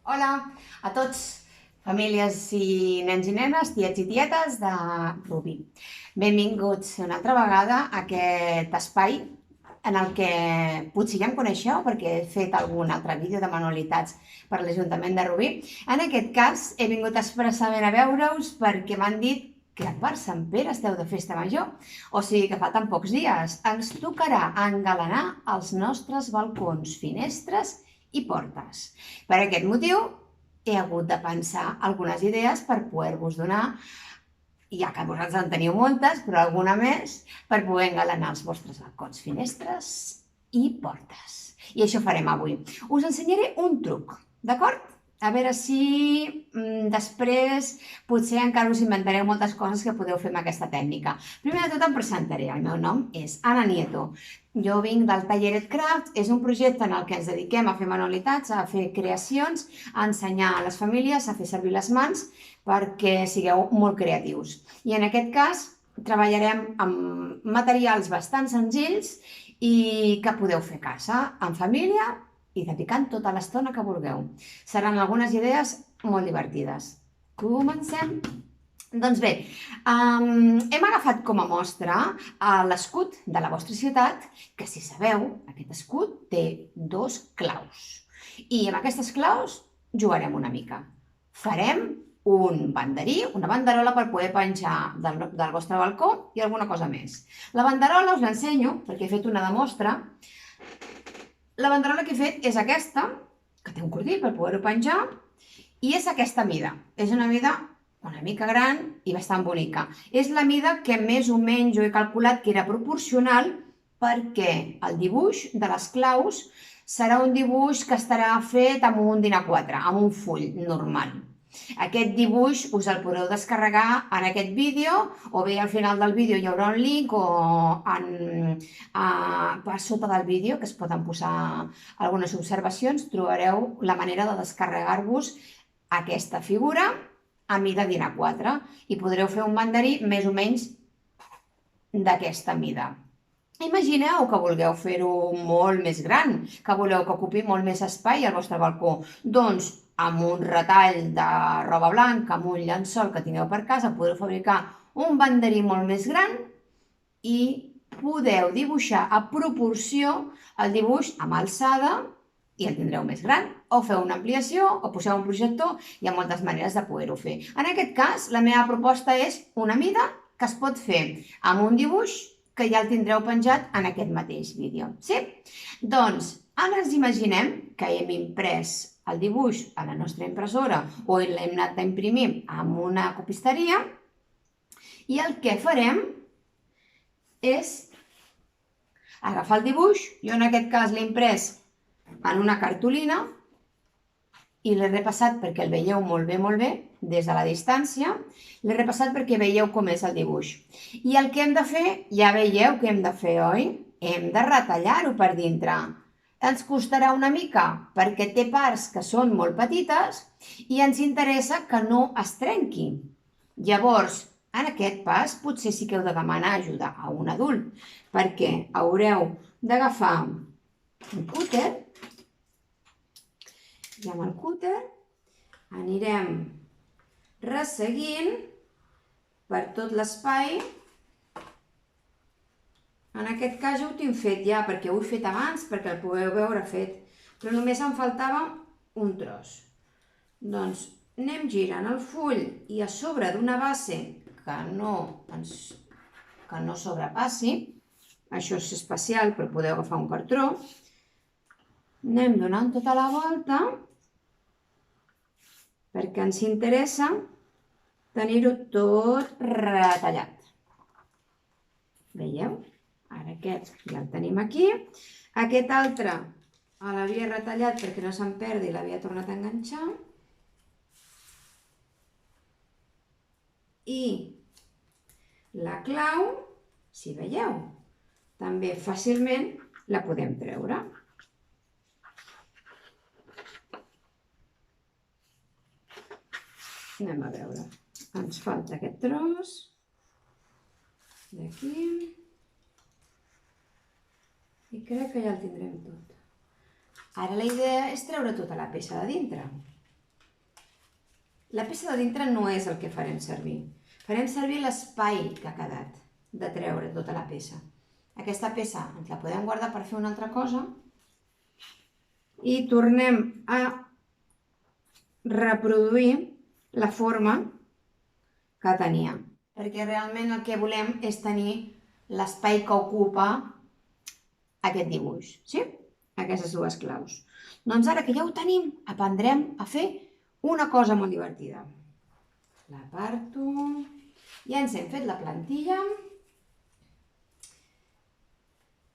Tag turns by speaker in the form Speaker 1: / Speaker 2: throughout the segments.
Speaker 1: Hola a tots, famílies i nens i nenes, tiets i tietes de Rubí. Benvinguts una altra vegada a aquest espai en el que potser ja em coneixeu perquè he fet algun altre vídeo de manualitats per l'Ajuntament de Rubí. En aquest cas he vingut expressament a veure-us perquè m'han dit que per Sant Pere esteu de festa major, o sigui que falten pocs dies. Ens tocarà engalanar els nostres balcons, finestres i portes. Per aquest motiu he hagut de pensar algunes idees per poder-vos donar, ja que vosaltres en teniu moltes, però alguna més, per poder engalanar els vostres balcons, finestres i portes. I això farem avui. Us ensenyaré un truc, d'acord? A veure si després potser encara us inventareu moltes coses que podeu fer amb aquesta tècnica. Primer de tot em presentaré. El meu nom és Ana Nieto. Jo vinc del Tallered Craft. És un projecte en el que ens dediquem a fer manualitats, a fer creacions, a ensenyar a les famílies a fer servir les mans perquè sigueu molt creatius. I en aquest cas treballarem amb materials bastant senzills i que podeu fer a casa, en família, i dedicant tota l'estona que vulgueu. Seran algunes idees molt divertides. Comencem? Doncs bé, hem agafat com a mostra l'escut de la vostra ciutat, que si sabeu, aquest escut té dos claus. I amb aquestes claus jugarem una mica. Farem un banderí, una banderola per poder penjar del vostre balcó i alguna cosa més. La banderola us l'ensenyo perquè he fet una demostra. La banderola que he fet és aquesta, que té un cordill per poder-ho penjar, i és aquesta mida. És una mida una mica gran i bastant bonica. És la mida que més o menys jo he calculat que era proporcional perquè el dibuix de les claus serà un dibuix que estarà fet amb un dinar 4, amb un full normal. Aquest dibuix us el podeu descarregar en aquest vídeo o bé al final del vídeo hi haurà un link o per sota del vídeo que es poden posar algunes observacions, trobareu la manera de descarregar-vos aquesta figura a mida dinar 4 i podreu fer un banderí més o menys d'aquesta mida. Imagineu que vulgueu fer-ho molt més gran, que voleu que ocupi molt més espai al vostre balcó. Doncs amb un retall de roba blanca, amb un llençol que tingueu per casa, podeu fabricar un banderí molt més gran i podeu dibuixar a proporció el dibuix amb alçada i el tindreu més gran. O feu una ampliació o poseu un projector, hi ha moltes maneres de poder-ho fer. En aquest cas, la meva proposta és una mida que es pot fer amb un dibuix que ja el tindreu penjat en aquest mateix vídeo. Sí? Doncs ara ens imaginem que hem imprès el dibuix a la nostra impressora o l'hem anat a imprimir amb una copisteria i el que farem és agafar el dibuix, jo en aquest cas l'he imprès en una cartolina i l'he repassat perquè el veieu molt bé, des de la distància, l'he repassat perquè veieu com és el dibuix. I el que hem de fer, ja veieu què hem de fer, oi? Hem de retallar-ho per dintre. Ens costarà una mica perquè té parts que són molt petites i ens interessa que no es trenqui. Llavors, en aquest pas, potser sí que heu de demanar ajuda a un adult perquè haureu d'agafar un cúter i amb el cúter anirem resseguint per tot l'espai. En aquest cas ja ho tinc fet ja, perquè ho he fet abans, perquè el podeu veure fet, però només em faltava un tros. Doncs anem girant el full i a sobre d'una base que no sobrepassi, això és especial, però podeu agafar un cartró, anem donant tota la volta perquè ens interessa tenir-ho tot retallat. Veieu? Ara aquest ja el tenim aquí. Aquest altre l'havia retallat perquè no se'm perdi i l'havia tornat a enganxar. I la clau, si veieu, també fàcilment la podem treure. Anem a veure. Ens falta aquest tros d'aquí i crec que ja el tindrem tot. Ara la idea és treure tota la peça de dintre. La peça de dintre no és el que farem servir. Farem servir l'espai que ha quedat de treure tota la peça. Aquesta peça ens la podem guardar per fer una altra cosa i tornem a reproduir la forma que tenia. Perquè realment el que volem és tenir l'espai que ocupa aquest dibuix, sí? Aquestes dues claus. Doncs ara que ja ho tenim, aprendrem a fer una cosa molt divertida. L'aparto. Ja ens hem fet la plantilla.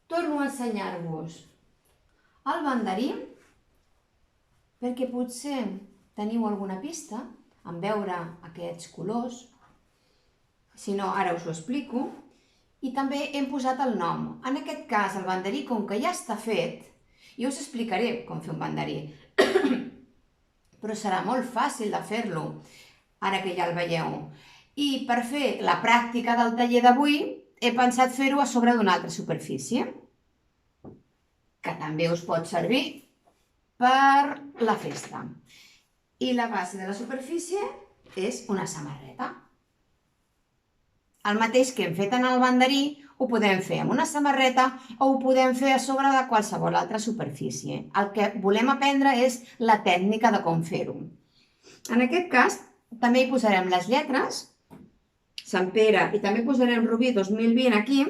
Speaker 1: Torno a ensenyar-vos el banderí perquè potser teniu alguna pista en veure aquests colors. Si no, ara us ho explico. I també hem posat el nom. En aquest cas, el banderí, com que ja està fet, jo us explicaré com fer un banderí. Però serà molt fàcil de fer-lo, ara que ja el veieu. I per fer la pràctica del taller d'avui, he pensat fer-ho a sobre d'una altra superfície, que també us pot servir per la festa. I la base de la superfície és una samarreta. El mateix que hem fet en el banderí ho podem fer amb una samarreta o ho podem fer a sobre de qualsevol altra superfície. El que volem aprendre és la tècnica de com fer-ho. En aquest cas, també hi posarem les lletres, Sant Pere, i també posarem Rubí 2020 aquí.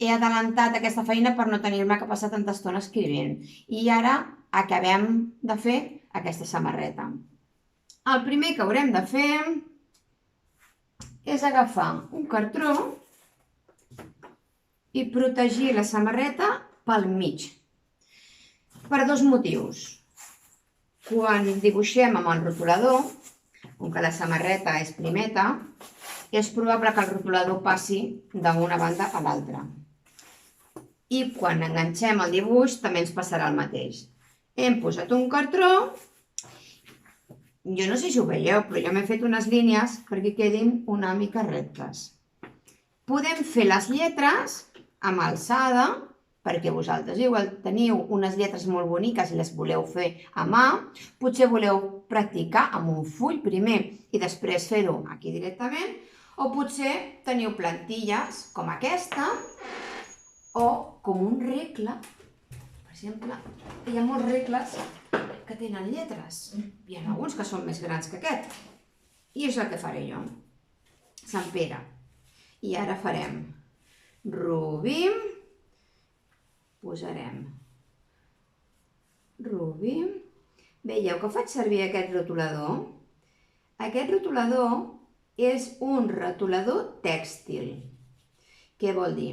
Speaker 1: He adelantat aquesta feina per no tenir-me que passar tanta estona escrivint. I ara acabem de fer aquesta samarreta. El primer que haurem de fer és agafar un cartró i protegir la samarreta pel mig. Per dos motius. Quan dibuixem amb el rotulador, com que la samarreta és primeta, és probable que el rotulador passi d'una banda a l'altra. I quan enganxem el dibuix també ens passarà el mateix. Hem posat un cartró. Jo no sé si ho veieu, però jo m'he fet unes línies perquè quedin una mica rectes. Podem fer les lletres amb alçada, perquè vosaltres igual teniu unes lletres molt boniques i les voleu fer a mà. Potser voleu practicar amb un full primer i després fer-ho aquí directament. O potser teniu plantilles com aquesta o com un regle. Per exemple, hi ha molts regles que tenen lletres. Hi ha alguns que són més grans que aquest. I és el que faré jo. Sant Pere. I ara farem Rubí. Posarem Rubí. Veieu que faig servir aquest rotulador? Aquest rotulador és un rotulador tèxtil. Què vol dir?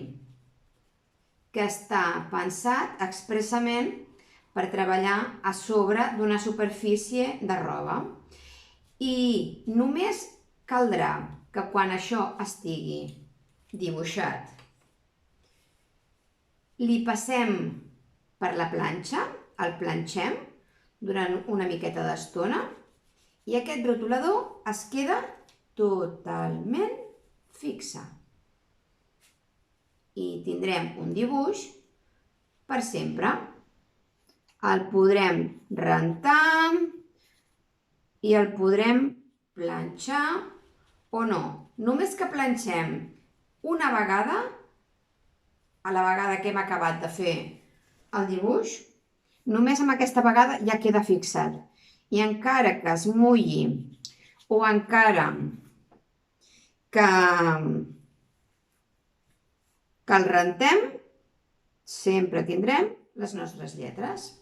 Speaker 1: Que està pensat expressament per treballar a sobre d'una superfície de roba. I només caldrà que quan això estigui dibuixat, li passem per la planxa, el planxem durant una miqueta d'estona i aquest rotulador es queda totalment fixe. I tindrem un dibuix per sempre. El podrem rentar i el podrem planxar o no. Només que planxem una vegada, a la vegada que hem acabat de fer el dibuix, només amb aquesta vegada ja queda fixat. I encara que es mulli o encara que el rentem, sempre tindrem les nostres lletres.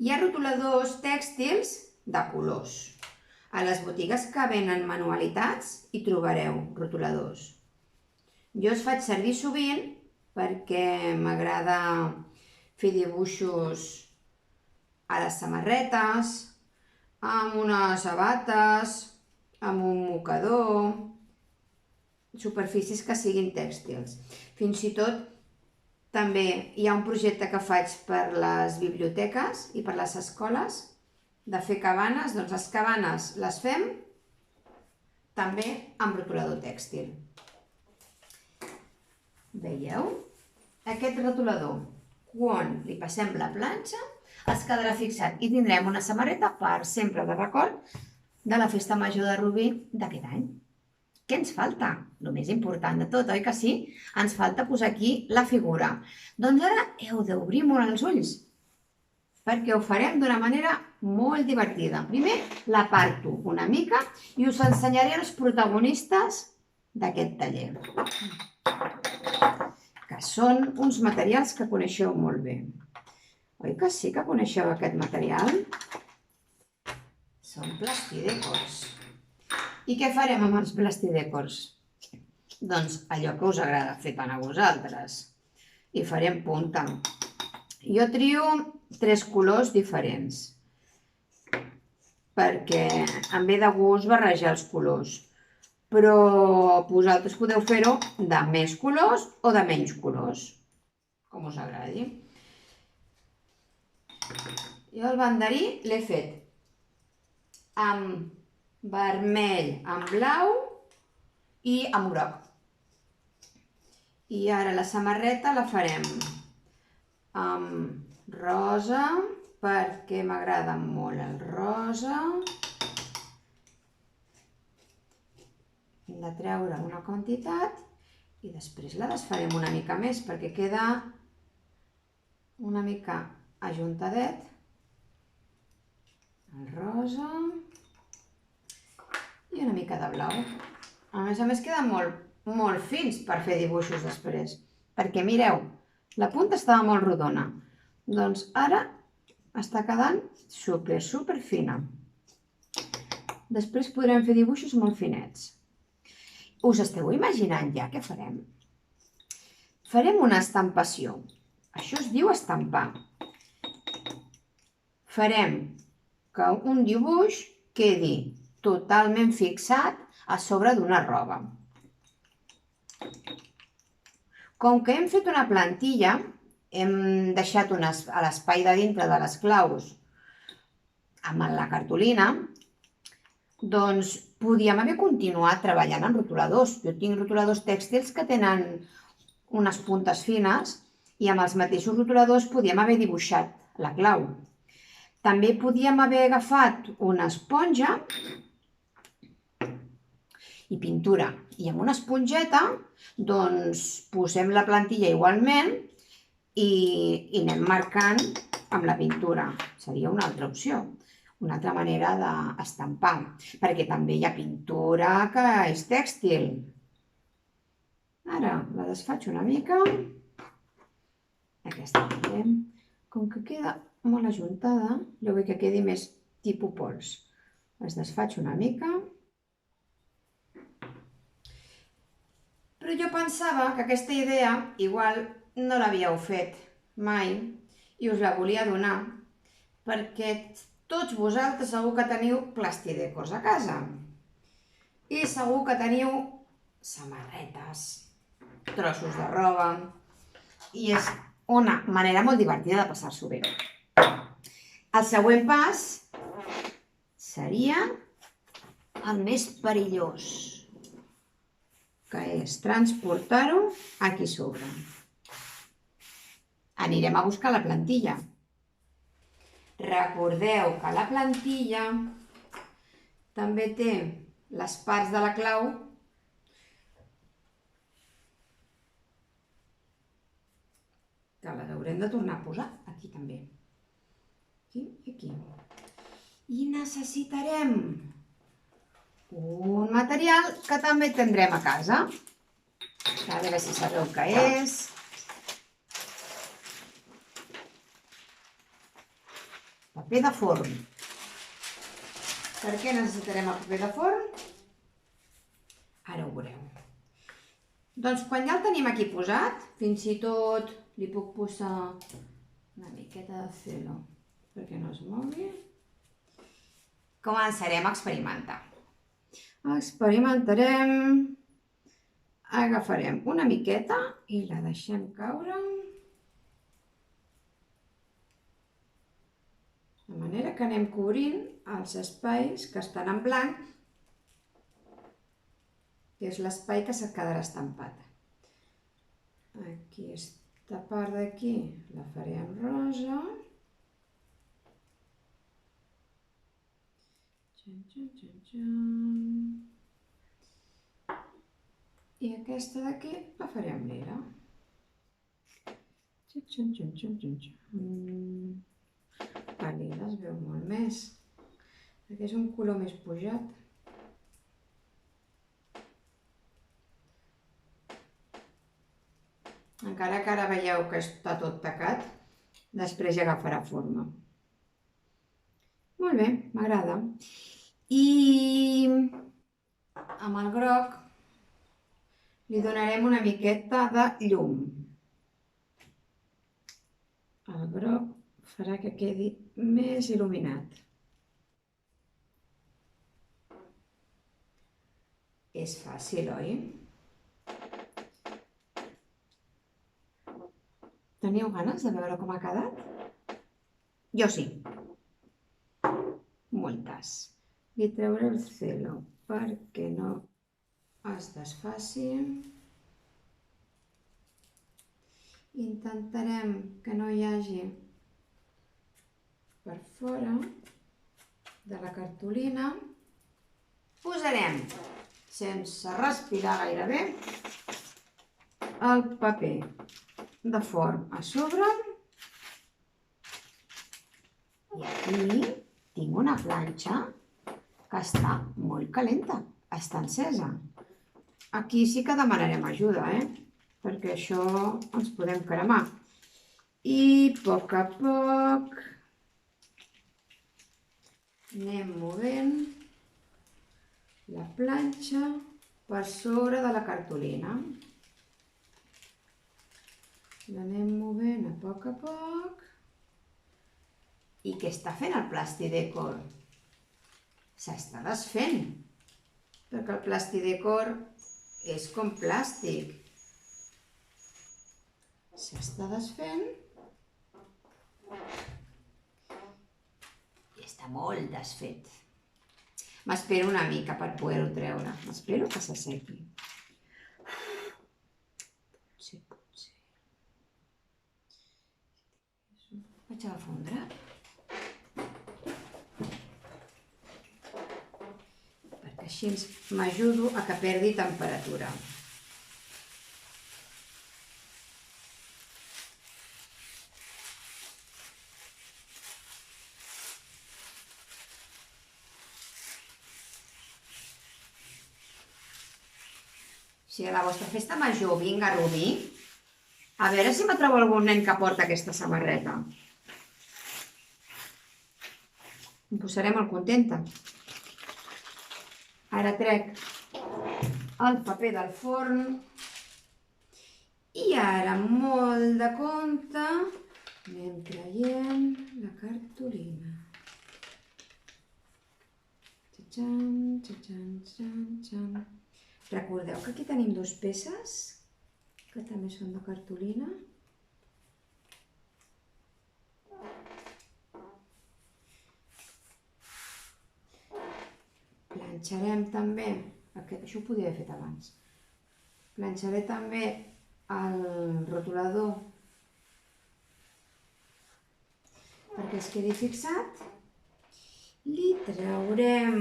Speaker 1: Hi ha rotuladors tèxtils de colors. A les botigues que venen manualitats hi trobareu rotuladors. Jo els faig servir sovint perquè m'agrada fer dibuixos a les samarretes, amb unes sabates, amb un mocador, superfícies que siguin tèxtils. Fins i tot també hi ha un projecte que faig per les biblioteques i per les escoles de fer cabanes. Doncs les cabanes les fem també amb rotulador tèxtil. Veieu? Aquest rotulador, quan li passem la planxa, es quedarà fixat i tindrem una samarreta per sempre de record de la festa major de Rubí d'aquest any. Què ens falta? El més important de tot, oi que sí? Ens falta posar aquí la figura. Doncs ara heu d'obrir molt els ulls, perquè ho farem d'una manera molt divertida. Primer la parto una mica i us ensenyaré els protagonistes d'aquest taller, que són uns materials que coneixeu molt bé. Oi que sí que coneixeu aquest material? Són plastidècors. I què farem amb els plastidècors? Doncs allò que us agrada fer tant a vosaltres. I farem punta. Jo trio 3 colors diferents, perquè em ve de gust barrejar els colors. Però vosaltres podeu fer-ho de més colors o de menys colors, com us agradi. Jo el banderí l'he fet amb vermell, amb blau i amb groc. I ara la samarreta la farem amb rosa, perquè m'agrada molt el rosa. Hem de treure una quantitat i després la desfarem una mica més perquè queda una mica ajuntadet. El rosa i una mica de blau. A més queden molt fins per fer dibuixos després, perquè mireu, la punta estava molt rodona, doncs ara està quedant super fina. Després podrem fer dibuixos molt finets. Us esteu imaginant ja què farem? Farem una estampació. Això es diu estampar. Farem que un dibuix quedi totalment fixat a sobre d'una roba. Com que hem fet una plantilla, hem deixat a l'espai de dintre de les claus amb la cartolina, doncs podíem haver continuat treballant amb rotuladors. Jo tinc rotuladors tèxtils que tenen unes puntes fines i amb els mateixos rotuladors podíem haver dibuixat la clau. També podíem haver agafat una esponja i pintura. I amb una esponjeta doncs posem la plantilla igualment i anem marcant amb la pintura. Seria una altra opció, una altra manera d'estampar, perquè també hi ha pintura que és tèxtil. Ara la desfaig una mica. Aquesta també. Com que queda molt ajuntada, jo vull que quedi més tipus pols. Les desfaig una mica. Però jo pensava que aquesta idea igual no l'havíeu fet mai i us la volia donar perquè tots vosaltres segur que teniu plastidècors a casa i segur que teniu samarretes, trossos de roba i és una manera molt divertida de passar-s'ho bé. El següent pas seria el més perillós, que és transportar-ho aquí sobre. Anirem a buscar la plantilla. Recordeu que la plantilla també té les parts de la clau que les haurem de tornar a posar aquí també. Aquí i aquí. I necessitarem un material que també tindrem a casa. A veure si sabeu què és. Paper de forn. Per què necessitarem el paper de forn? Ara ho veureu. Doncs quan ja el tenim aquí posat, fins i tot li puc posar una miqueta de celo perquè no es mogui. Començarem a experimentar. Experimentarem. Agafarem una miqueta i la deixem caure. De manera que anem cobrint els espais que estan en blanc, que és l'espai que se't quedarà estampat. Aquesta part d'aquí la faré amb rosa. I aquesta d'aquí la farem lila. La lila es veu molt més, perquè és un color més pujat. Encara que ara veieu que està tot tacat, després ja agafarà forma. Molt bé, m'agrada. I amb el groc li donarem una miqueta de llum. El groc farà que quedi més il·luminat. És fàcil, oi? Teniu ganes de veure com ha quedat? Jo sí. Moltes. Li treuré el celo perquè no es desfaci. Intentarem que no hi hagi per fora de la cartolina. Posarem, sense respirar gairebé, el paper de forn a sobre. I aquí tinc una planxa que està molt calenta, està encesa. Aquí sí que demanarem ajuda, perquè això ens podem cremar. I a poc anem movent la planxa per sobre de la cartolina. L'anem movent a poc. I què està fent el Plastidecor? S'està desfent, perquè el Plastidecor és com plàstic. S'està desfent i està molt desfet. M'espero una mica per poder-ho treure. M'espero que s'assequi. Potser. Vaig agafar un drap. Perquè així m'ajudo a que perdi temperatura. Si a la vostra festa major vinc a Rubí, a veure si me trobo algun nen que porta aquesta samarreta. Em posaré molt contenta. Ara trec el paper del forn i ara, amb molt de compte, anem traient la cartolina. Recordeu que aquí tenim dues peces que també són de cartolina. Planxarem també, això ho podia haver fet abans, planxaré també el rotulador perquè es quedi fixat. Li traurem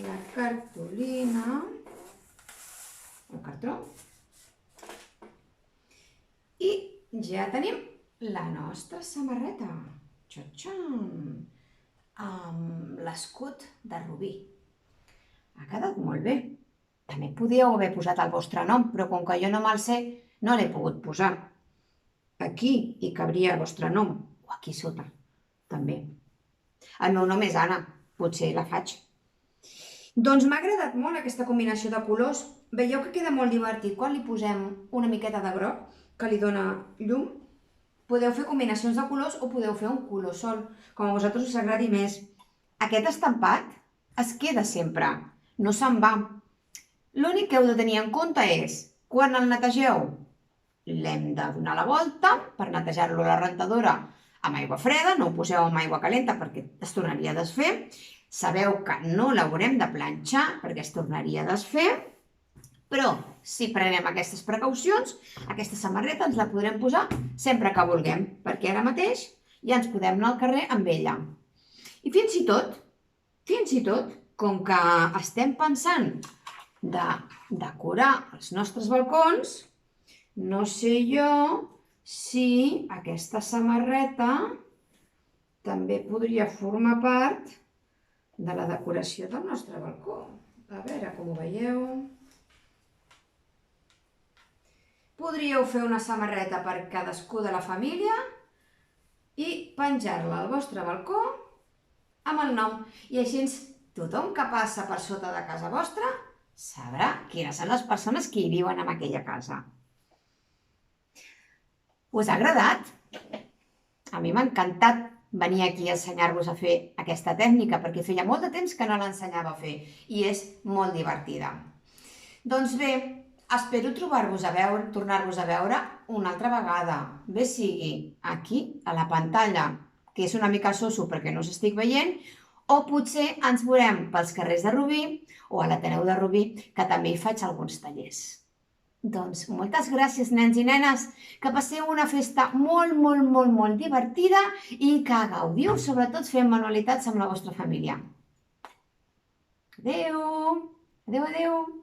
Speaker 1: la cartolina, el cartró, i ja tenim la nostra samarreta, amb l'escut de Rubí. Ha quedat molt bé. També podíeu haver posat el vostre nom, però com que jo no me'l sé, no l'he pogut posar. Aquí hi cabria el vostre nom, o aquí sota, també. El meu nom és Anna, potser la faig. Doncs m'ha agradat molt aquesta combinació de colors. Veieu que queda molt divertit quan li posem una miqueta de groc, que li dona llum. Podeu fer combinacions de colors o podeu fer un color sol, com a vosaltres us agradi més. Aquest estampat es queda sempre, no se'n va. L'únic que heu de tenir en compte és, quan el netegeu, l'hem de donar la volta per netejar-lo a la rentadora amb aigua freda, no ho poseu amb aigua calenta perquè es tornaria a desfer. Sabeu que no l'haurem de planxar perquè es tornaria a desfer, però si prenem aquestes precaucions, aquesta samarreta ens la podrem posar sempre que vulguem, perquè ara mateix ja ens podem anar al carrer amb ella. I fins i tot Fins i tot, com que estem pensant de decorar els nostres balcons, no sé jo si aquesta samarreta també podria formar part de la decoració del nostre balcó. A veure com ho veieu. Podríeu fer una samarreta per cadascú de la família i penjar-la al vostre balcó amb el nom. I així tothom que passa per sota de casa vostra sabrà quines són les persones que hi viuen en aquella casa. Us ha agradat? A mi m'ha encantat venir aquí a ensenyar-vos a fer aquesta tècnica perquè feia molt de temps que no l'ensenyava a fer i és molt divertida. Doncs bé, espero tornar-vos a veure una altra vegada, bé sigui aquí a la pantalla, que és una mica soso perquè no us estic veient, o potser ens veurem pels carrers de Rubí o a l'Ateneu de Rubí, que també hi faig alguns tallers. Doncs moltes gràcies, nens i nenes, que passeu una festa molt divertida i que gaudiu, sobretot fent manualitats amb la vostra família. Adéu! Adéu, adéu!